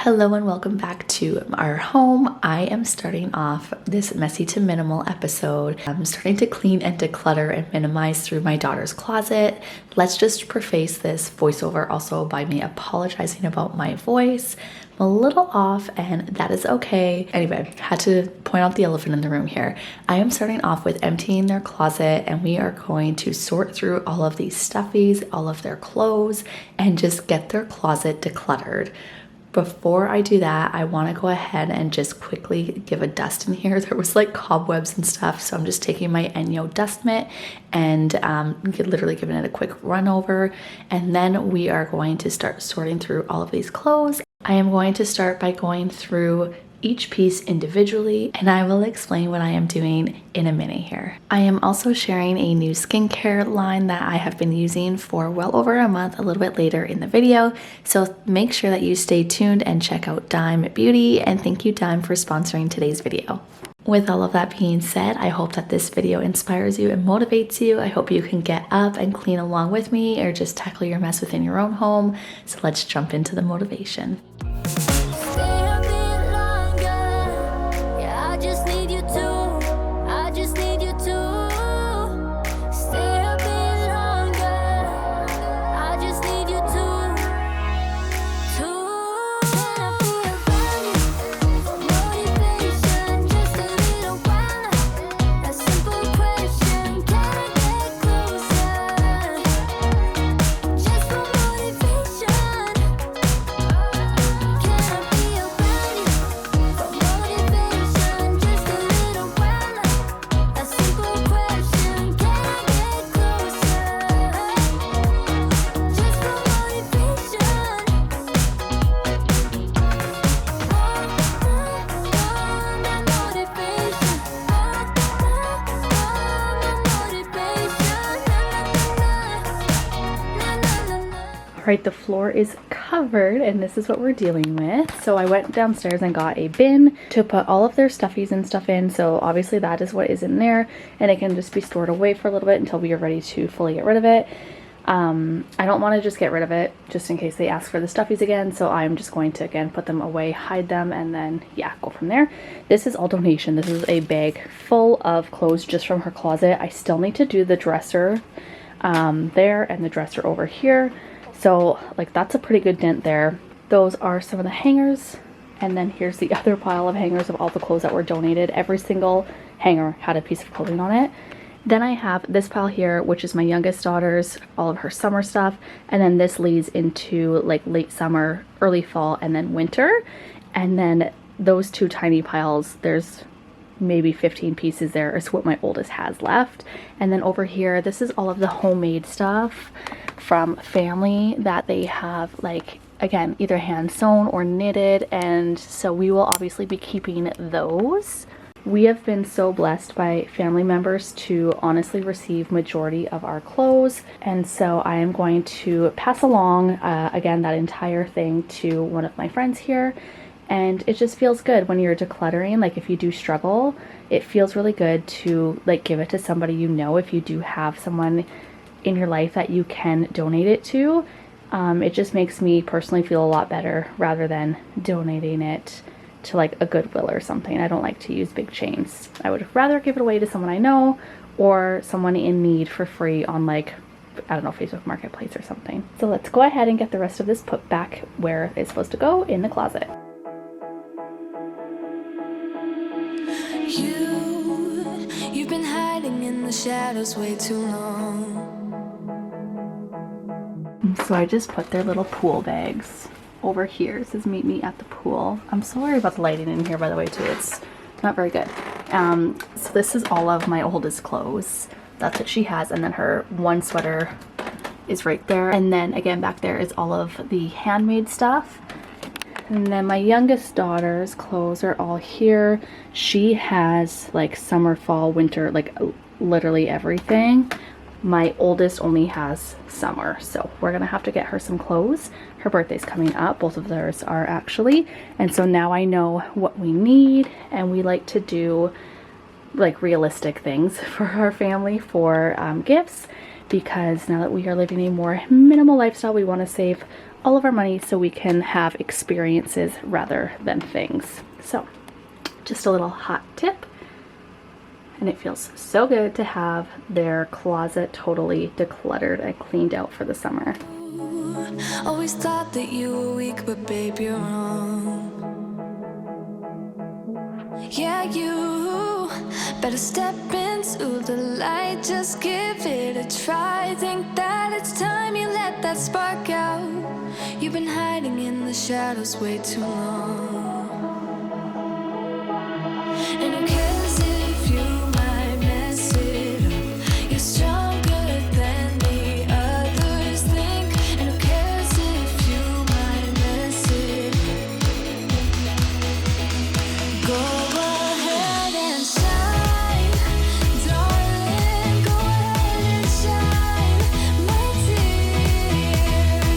Hello and welcome back to our home. I am starting off this messy to minimal episode. I'm starting to clean and declutter and minimize through my daughter's closet. Let's just preface this voiceover also by me apologizing about my voice. I'm a little off and that is okay. Anyway, had to point out the elephant in the room here. I am starting off with emptying their closet and we are going to sort through all of these stuffies, all of their clothes, and just get their closet decluttered. Before I do that, I want to go ahead and just quickly give a dust in here. There was like cobwebs and stuff, so I'm just taking my Enyo dust mitt and literally giving it a quick run over. And then we are going to start sorting through all of these clothes. I am going to start by going through each piece individually, and I will explain what I am doing in a minute here. I am also sharing a new skincare line that I have been using for well over a month a little bit later in the video, so make sure that you stay tuned and check out Dime Beauty, and thank you Dime for sponsoring today's video. With all of that being said, I hope that this video inspires you and motivates you. I hope you can get up and clean along with me or just tackle your mess within your own home. So let's jump into the motivation. Right, the floor is covered and this is what we're dealing with. So I went downstairs and got a bin to put all of their stuffies and stuff in. So obviously that is what is in there and it can just be stored away for a little bit until we are ready to fully get rid of it. I don't want to just get rid of it just in case they ask for the stuffies again. So I'm just going to again put them away, hide them, and then yeah, go from there. This is all donation. This is a bag full of clothes just from her closet. I still need to do the dresser there and the dresser over here. So like that's a pretty good dent there. Those are some of the hangers, and then here's the other pile of hangers of all the clothes that were donated. Every single hanger had a piece of clothing on it. Then I have this pile here, which is my youngest daughter's, all of her summer stuff, and then this leads into like late summer, early fall, and then winter. And then those two tiny piles, there's maybe 15 pieces there is what my oldest has left. And then over here, this is all of the homemade stuff from family that they have, like again, either hand sewn or knitted, and so we will obviously be keeping those. We have been so blessed by family members to honestly receive majority of our clothes, and so I am going to pass along again that entire thing to one of my friends here. And it just feels good when you're decluttering. Like if you do struggle, it feels really good to like give it to somebody you know, if you do have someone in your life that you can donate it to. It just makes me personally feel a lot better rather than donating it to like a Goodwill or something. I don't like to use big chains. I would rather give it away to someone I know or someone in need for free on like, I don't know, Facebook Marketplace or something. So let's go ahead and get the rest of this put back where it's supposed to go, in the closet. You've been hiding in the shadows way too long. So I just put their little pool bags over here. It says meet me at the pool. I'm sorry about the lighting in here, by the way, too. It's not very good. So this is all of my oldest clothes. That's what she has. And then her one sweater is right there. And then again, back there is all of the handmade stuff. And then my youngest daughter's clothes are all here. She has like summer, fall, winter, like literally everything. My oldest only has summer, so we're gonna have to get her some clothes. Her birthday's coming up, both of theirs are actually, and so now I know what we need, and we like to do like realistic things for our family for gifts. because now that we are living a more minimal lifestyle, we want to save all of our money so we can have experiences rather than things. So just a little hot tip. And it feels so good to have their closet totally decluttered and cleaned out for the summer. Always thought that you were weak, but babe, you're wrong. Yeah, you better step into the light, just give it a try. Think that it's time you let that spark out. You've been hiding in the shadows way too long. And who cares if you might mess it up? You're stronger than the others think. And who cares if you might mess it up? Go ahead and shine, darling. Go ahead and shine, my dear.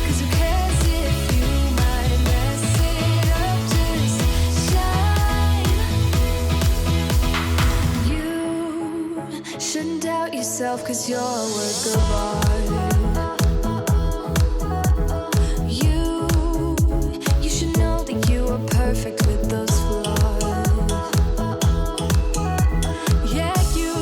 'Cause who cares if you might mess it up? Just shine. You shouldn't doubt yourself, 'cause you're a work of art. You should know that you are perfect with those flaws. Yeah, you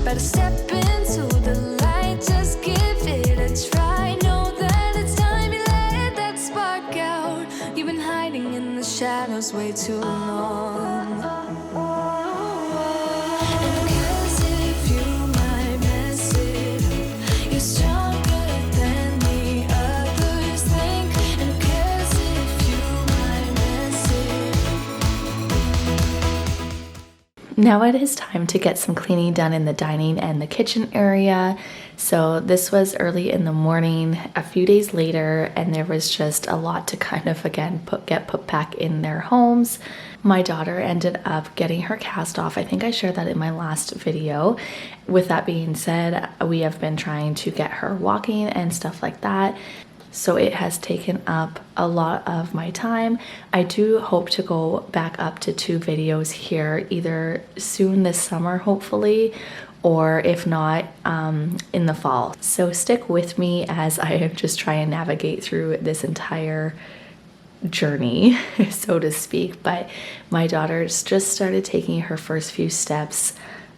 better step into the light, just give it a try. Know that it's time you let that spark out. You've been hiding in the shadows way too long. And who cares if you might mess it up? You're stronger than the others think. And who cares if you might mess it up? Now it is time to get some cleaning done in the dining and the kitchen area. So this was early in the morning, a few days later, and there was just a lot to kind of again get put back in their homes. My daughter ended up getting her cast off. I think I shared that in my last video. With that being said, we have been trying to get her walking and stuff like that. So it has taken up a lot of my time. I do hope to go back up to 2 videos here either soon this summer, hopefully, or if not, in the fall. So stick with me as I just try and navigate through this entire journey, so to speak. But my daughter's just started taking her first few steps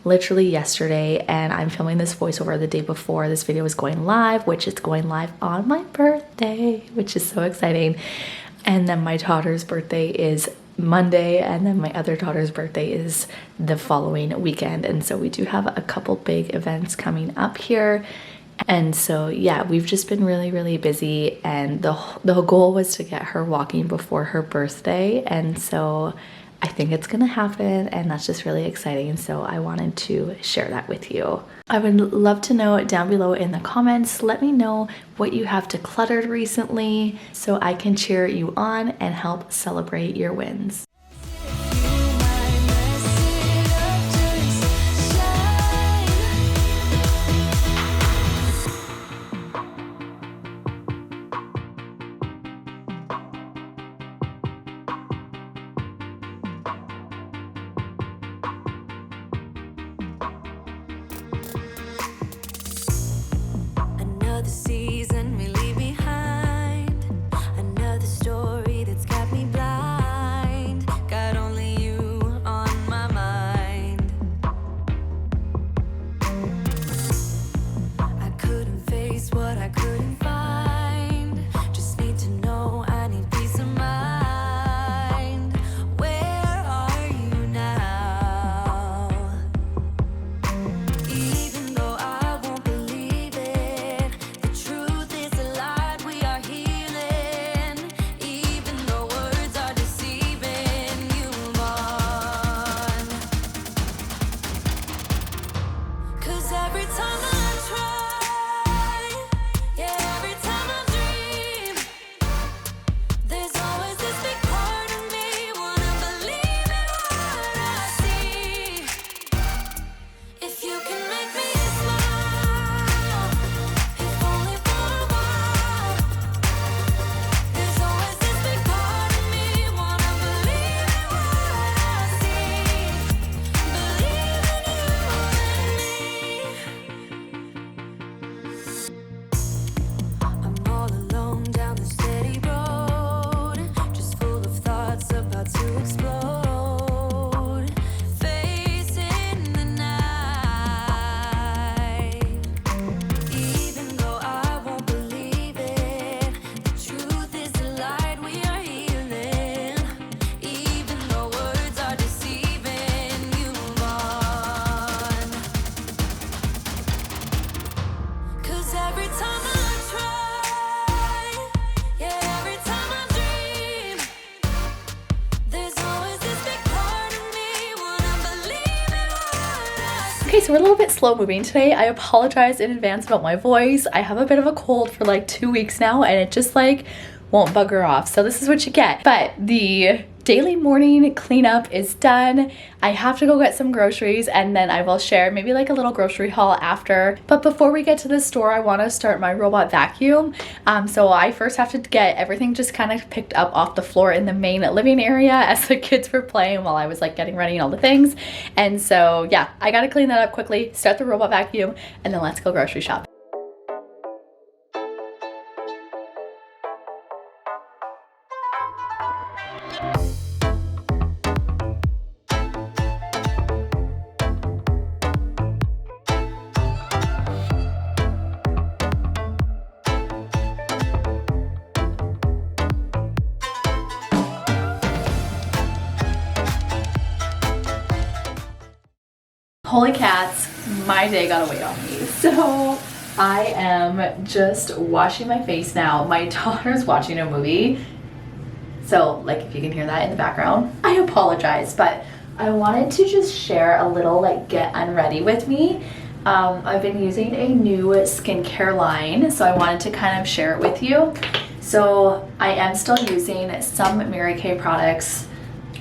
literally yesterday, and I'm filming this voiceover the day before this video is going live, which is going live on my birthday, which is so exciting. And then my daughter's birthday is Monday, and then my other daughter's birthday is the following weekend. And so we do have a couple big events coming up here. And so yeah, we've just been really busy, and the goal was to get her walking before her birthday, and so I think it's gonna happen, and that's just really exciting. So I wanted to share that with you. I would love to know down below in the comments, let me know what you have decluttered recently so I can cheer you on and help celebrate your wins. Another season we leave behind, another story that's got me blind. Okay, so we're a little bit slow moving today. I apologize in advance about my voice. I have a bit of a cold for like 2 weeks now, and it just like won't bugger off. So this is what you get. But the daily morning cleanup is done. I have to go get some groceries, and then I will share maybe like a little grocery haul after. But before we get to the store, I want to start my robot vacuum. So I first have to get everything just kind of picked up off the floor in the main living area as the kids were playing while I was like getting ready and all the things. And so yeah, I gotta clean that up quickly, start the robot vacuum, and then let's go grocery shop. Holy cats, my day got away on me. So I am just washing my face now. My daughter's watching a movie. So like if you can hear that in the background, I apologize, but I wanted to just share a little like get unready with me. I've been using a new skincare line, so I wanted to kind of share it with you. So I am still using some Mary Kay products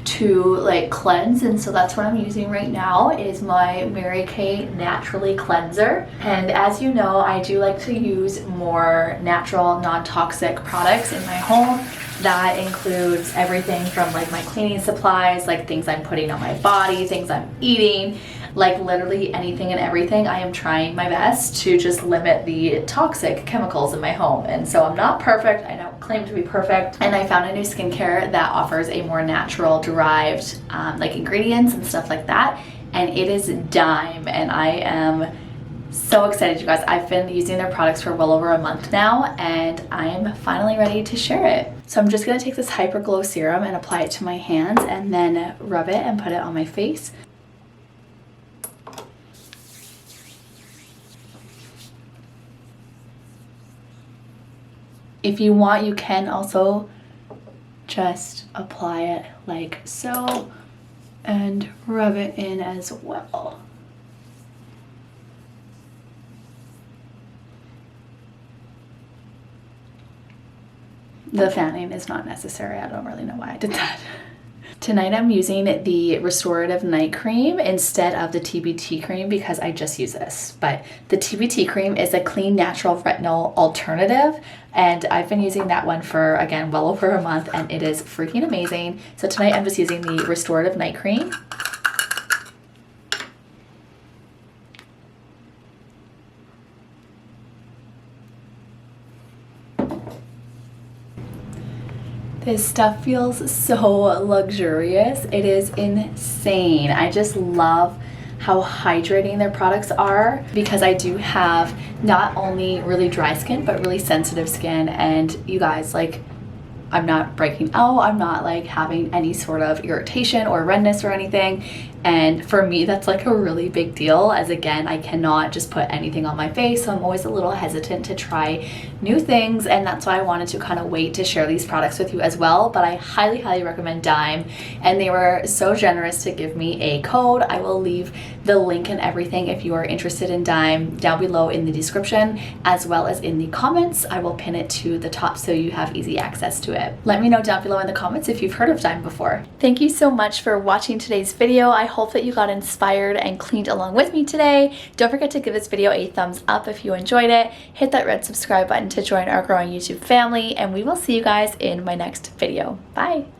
to like cleanse, and so that's what I'm using right now is my Mary Kay Naturally Cleanser. And as you know, I do like to use more natural, non-toxic products in my home. That includes everything from like my cleaning supplies, like things I'm putting on my body, things I'm eating, like literally anything and everything. I am trying my best to just limit the toxic chemicals in my home. And so I'm not perfect, I don't claim to be perfect. And I found a new skincare that offers a more natural derived like ingredients and stuff like that. And it is dime, and I am so excited, you guys. I've been using their products for well over a month now, and I am finally ready to share it. So I'm just gonna take this Hyper Glow serum and apply it to my hands and then rub it and put it on my face. If you want, you can also just apply it like so and rub it in as well. The fanning is not necessary. I don't really know why I did that. Tonight I'm using the Restorative Night Cream instead of the TBT cream because I just use this. But the TBT cream is a clean, natural retinol alternative, and I've been using that one for, again, well over a month, and it is freaking amazing. So tonight I'm just using the Restorative Night Cream. This stuff feels so luxurious. It is insane. I just love how hydrating their products are because I do have not only really dry skin but really sensitive skin, and you guys, like, I'm not breaking out, I'm not like having any sort of irritation or redness or anything. And for me, that's like a really big deal, as again, I cannot just put anything on my face, so I'm always a little hesitant to try new things, and that's why I wanted to kind of wait to share these products with you as well. But I highly, highly recommend Dime, and they were so generous to give me a code. I will leave the link and everything if you are interested in Dime down below in the description, as well as in the comments. I will pin it to the top so you have easy access to it. Let me know down below in the comments if you've heard of Dime before. Thank you so much for watching today's video. I hope that you got inspired and cleaned along with me today. Don't forget to give this video a thumbs up if you enjoyed it. Hit that red subscribe button to join our growing YouTube family, and we will see you guys in my next video. Bye!